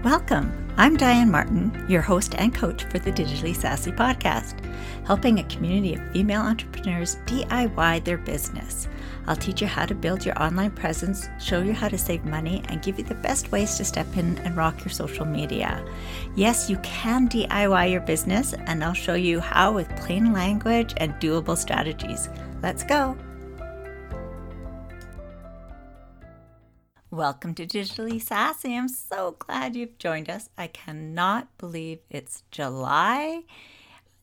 Welcome. I'm Diane Martin, your host and coach for the Digitally Sassy podcast, helping a community of female entrepreneurs DIY their business. I'll teach you how to build your online presence, show you how to save money, and give you the best ways to step in and rock your social media. Yes, you can DIY your business, and I'll show you how with plain language and doable strategies. Let's go. Welcome to Digitally Sassy. I'm so glad you've joined us. I cannot believe it's July.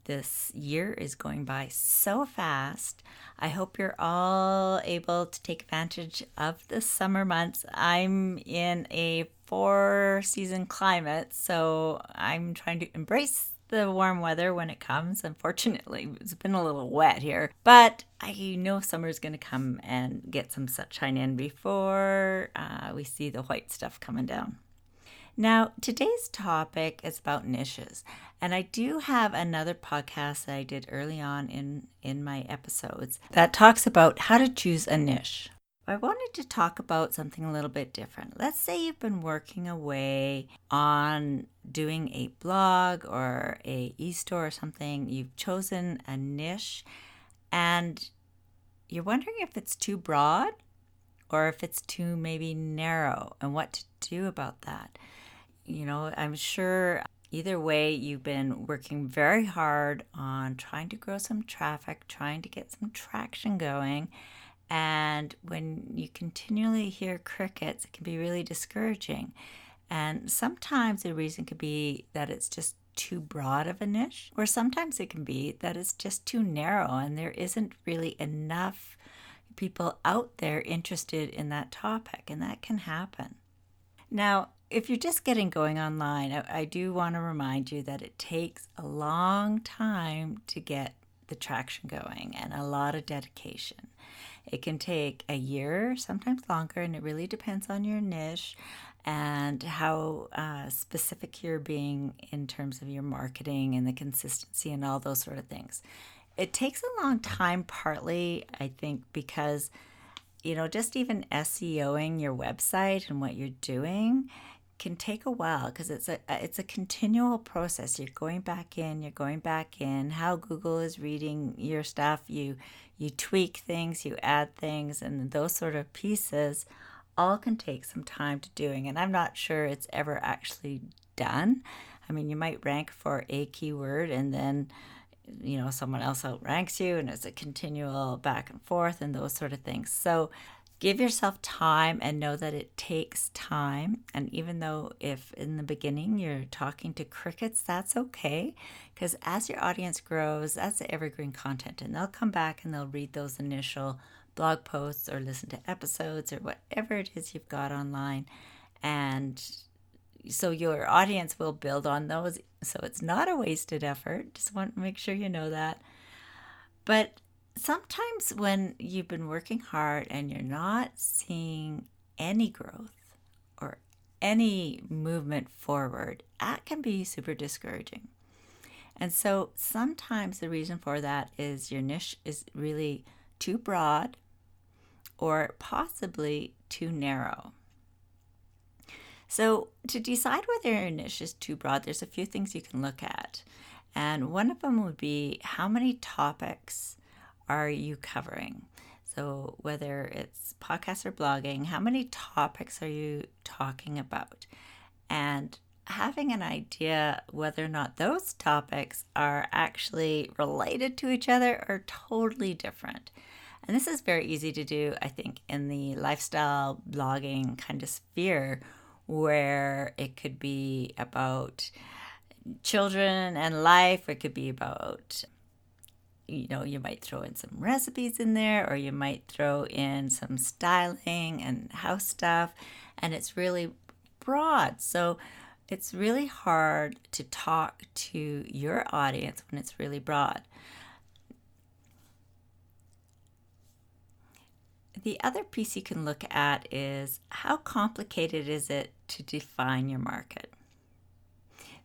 This year is going by so fast. I hope you're all able to take advantage of the summer months. I'm in a 4-season climate, so I'm trying to embrace the warm weather when it comes. Unfortunately, it's been a little wet here, but I know summer's going to come and get some sunshine in before we see the white stuff coming down. Now, today's topic is about niches, and I do have another podcast that I did early on in my episodes that talks about how to choose a niche. I wanted to talk about something a little bit different. Let's say you've been working away on doing a blog or a e-store or something. You've chosen a niche and you're wondering if it's too broad or if it's too maybe narrow and what to do about that. You know, I'm sure either way you've been working very hard on trying to grow some traffic, trying to get some traction going. And when you continually hear crickets, it can be really discouraging. And sometimes the reason could be that it's just too broad of a niche, or sometimes it can be that it's just too narrow and there isn't really enough people out there interested in that topic, and that can happen. Now, if you're just getting going online, I do want to remind you that it takes a long time to get the traction going and a lot of dedication. It can take a year, sometimes longer, and it really depends on your niche and how specific you're being in terms of your marketing and the consistency and all those sort of things. It takes a long time, partly, I think, because, you know, just even SEOing your website and what you're doing can take a while because it's a continual process. You're going back in, how Google is reading your stuff, you tweak things, you add things, and those sort of pieces all can take some time to doing. And I'm not sure it's ever actually done. I mean, you might rank for a keyword and then, you know, someone else outranks you, and it's a continual back and forth and those sort of things. So give yourself time and know that it takes time. And even though if in the beginning you're talking to crickets, that's okay. Because as your audience grows, that's the evergreen content. And they'll come back and they'll read those initial blog posts or listen to episodes or whatever it is you've got online. And so your audience will build on those. So it's not a wasted effort. Just want to make sure you know that. But sometimes when you've been working hard and you're not seeing any growth or any movement forward, that can be super discouraging. And so sometimes the reason for that is your niche is really too broad or possibly too narrow. So to decide whether your niche is too broad, there's a few things you can look at. And one of them would be how many topics are you covering? So whether it's podcasts or blogging, how many topics are you talking about? And having an idea whether or not those topics are actually related to each other or totally different. And this is very easy to do, I think, in the lifestyle blogging kind of sphere, where it could be about children and life, it could be about, you know, you might throw in some recipes in there, or you might throw in some styling and house stuff, and it's really broad. So it's really hard to talk to your audience when it's really broad. The other piece you can look at is how complicated is it to define your market?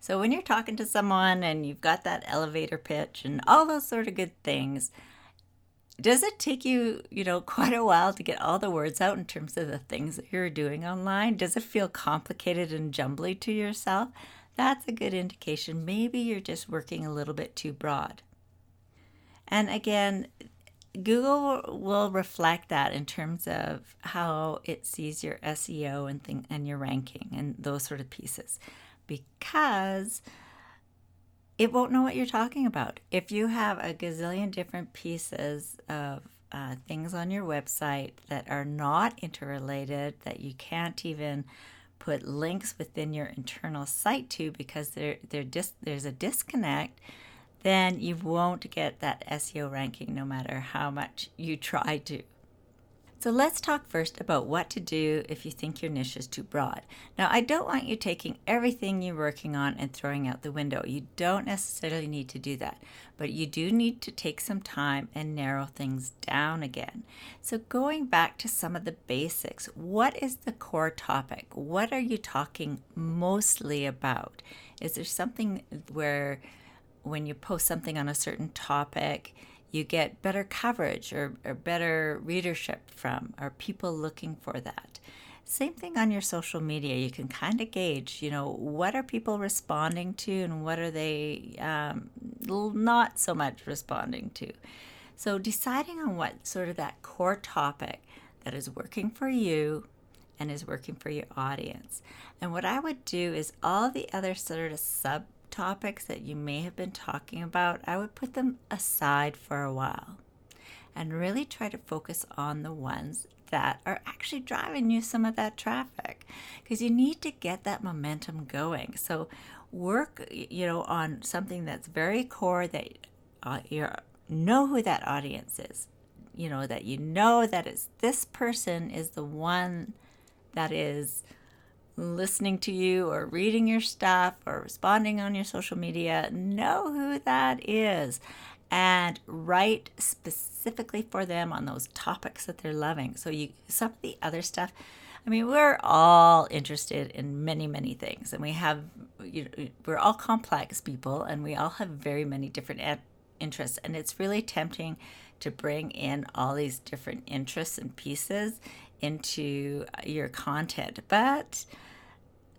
So when you're talking to someone and you've got that elevator pitch and all those sort of good things, Does it take you, quite a while to get all the words out in terms of the things that you're doing online? Does it feel complicated and jumbly to yourself? That's a good indication. Maybe you're just working a little bit too broad. And again, Google will reflect that in terms of how it sees your SEO and your ranking and those sort of pieces, because it won't know what you're talking about. If you have a gazillion different pieces of things on your website that are not interrelated, that you can't even put links within your internal site to because there's a disconnect, then you won't get that SEO ranking no matter how much you try to. So let's talk first about what to do if you think your niche is too broad. Now, I don't want you taking everything you're working on and throwing out the window. You don't necessarily need to do that, but you do need to take some time and narrow things down again. So going back to some of the basics, what is the core topic? What are you talking mostly about? Is there something where when you post something on a certain topic, you get better coverage or better readership from? Are people looking for that? Same thing on your social media. You can kind of gauge, what are people responding to and what are they not so much responding to. So deciding on what sort of that core topic that is working for you and is working for your audience. And what I would do is all the other sort of subtopics that you may have been talking about, I would put them aside for a while and really try to focus on the ones that are actually driving you some of that traffic, because you need to get that momentum going. So work, on something that's very core, that you know who that audience is, that it's this person is the one that is listening to you or reading your stuff or responding on your social media. Know who that is and write specifically for them on those topics that they're loving. So some of the other stuff, we're all interested in many, many things, and we're all complex people, and we all have very many different interests, and it's really tempting to bring in all these different interests and pieces into your content, but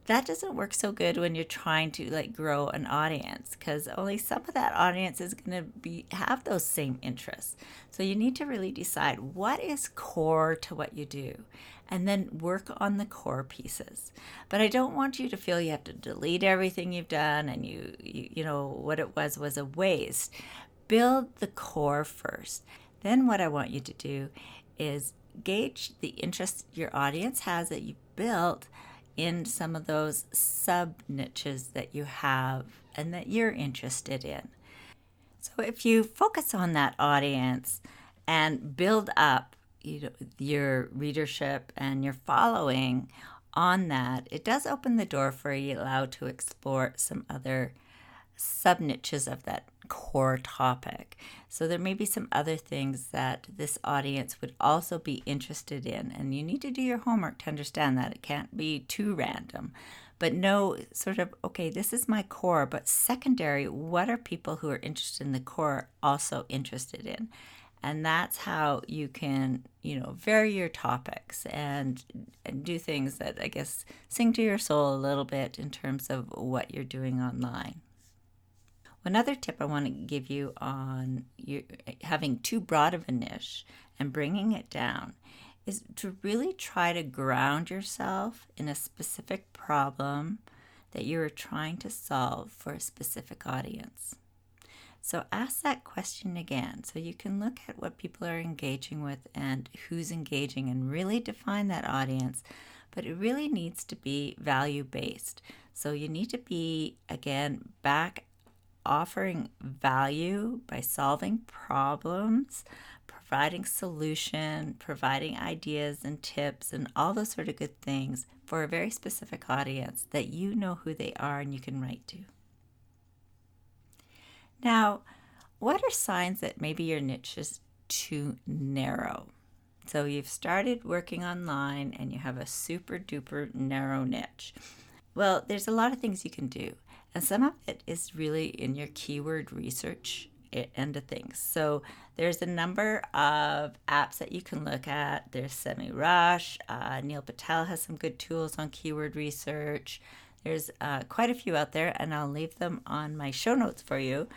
that doesn't work so good when you're trying to grow an audience, because only some of that audience is going to have those same interests. So you need to really decide what is core to what you do and then work on the core pieces. But I don't want you to feel you have to delete everything you've done and you know what it was a waste. Build the core first. Then what I want you to do is gauge the interest your audience has that you built in some of those sub niches that you have and that you're interested in. So if you focus on that audience and build up your readership and your following on that, it does open the door for you allowed to explore some other sub niches of that core topic. So there may be some other things that this audience would also be interested in, and you need to do your homework to understand that. It can't be too random, but know sort of, okay, this is my core, but secondary, what are people who are interested in the core also interested in? And that's how you can, vary your topics and do things that, I guess, sing to your soul a little bit in terms of what you're doing online. One other tip I want to give you on having too broad of a niche and bringing it down is to really try to ground yourself in a specific problem that you are trying to solve for a specific audience. So ask that question again so you can look at what people are engaging with and who's engaging and really define that audience. But it really needs to be value-based. So you need to be, again, back offering value by solving problems, providing solution, providing ideas and tips and all those sort of good things for a very specific audience that you know who they are and you can write to. Now, what are signs that maybe your niche is too narrow? So you've started working online and you have a super duper narrow niche. Well, there's a lot of things you can do. And some of it is really in your keyword research end of things. So there's a number of apps that you can look at. There's SEMrush. Neil Patel has some good tools on keyword research. There's quite a few out there, and I'll leave them on my show notes for you.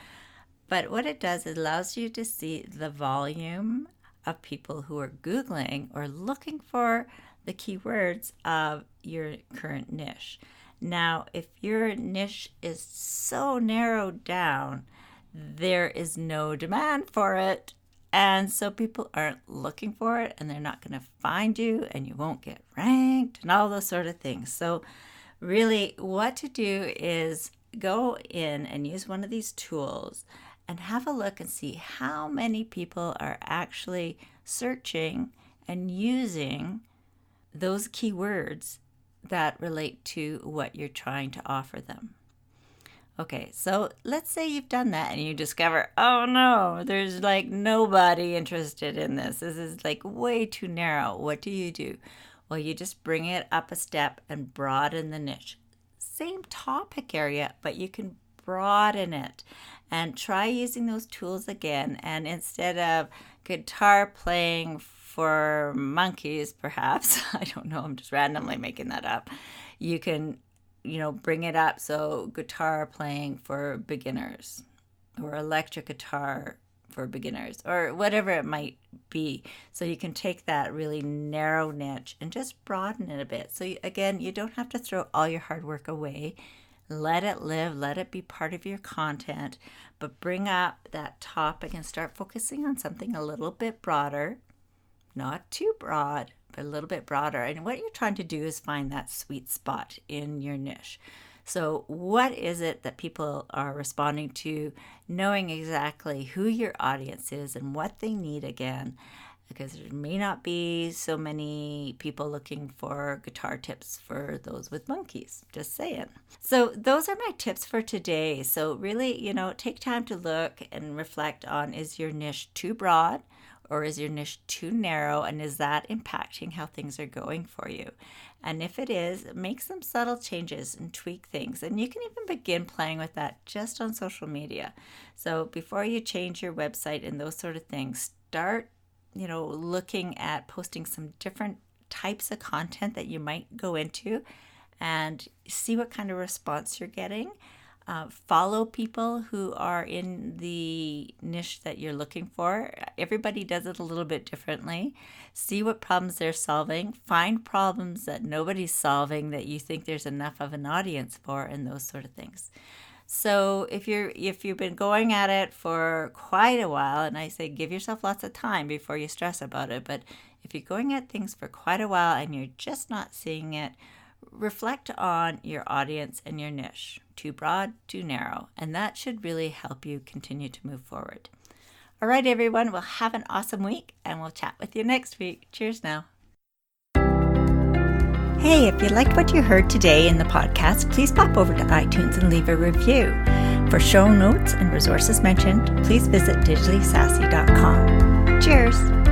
But what it does, it allows you to see the volume of people who are Googling or looking for the keywords of your current niche. Now, if your niche is so narrowed down, there is no demand for it. And so people aren't looking for it, and they're not going to find you, and you won't get ranked and all those sort of things. So really what to do is go in and use one of these tools and have a look and see how many people are actually searching and using those keywords that relate to what you're trying to offer them. Okay, so let's say you've done that and you discover, oh no, there's like nobody interested in this. This is like way too narrow. What do? Well, you just bring it up a step and broaden the niche. Same topic area, but you can broaden it and try using those tools again. And instead of guitar playing for monkeys, perhaps, I don't know, I'm just randomly making that up, you can, bring it up. So guitar playing for beginners, or electric guitar for beginners, or whatever it might be. So you can take that really narrow niche and just broaden it a bit. So again, you don't have to throw all your hard work away. Let it live, let it be part of your content, but bring up that topic and start focusing on something a little bit broader, not too broad, but a little bit broader. And what you're trying to do is find that sweet spot in your niche. So what is it that people are responding to, knowing exactly who your audience is and what they need again, because there may not be so many people looking for guitar tips for those with monkeys, just saying. So those are my tips for today. So really, take time to look and reflect on, is your niche too broad or is your niche too narrow, and is that impacting how things are going for you? And if it is, make some subtle changes and tweak things. And you can even begin playing with that just on social media. So before you change your website and those sort of things, start looking at posting some different types of content that you might go into and see what kind of response you're getting. Follow people who are in the niche that you're looking for. Everybody does it a little bit differently. See what problems they're solving. Find problems that nobody's solving that you think there's enough of an audience for, and those sort of things. So if you've been going at it for quite a while, and I say give yourself lots of time before you stress about it, but if you're going at things for quite a while and you're just not seeing it, reflect on your audience and your niche. Too broad, too narrow, and that should really help you continue to move forward. All right, everyone, well, have an awesome week, and we'll chat with you next week. Cheers now. Hey, if you liked what you heard today in the podcast, please pop over to iTunes and leave a review. For show notes and resources mentioned, please visit digitallysassy.com. Cheers!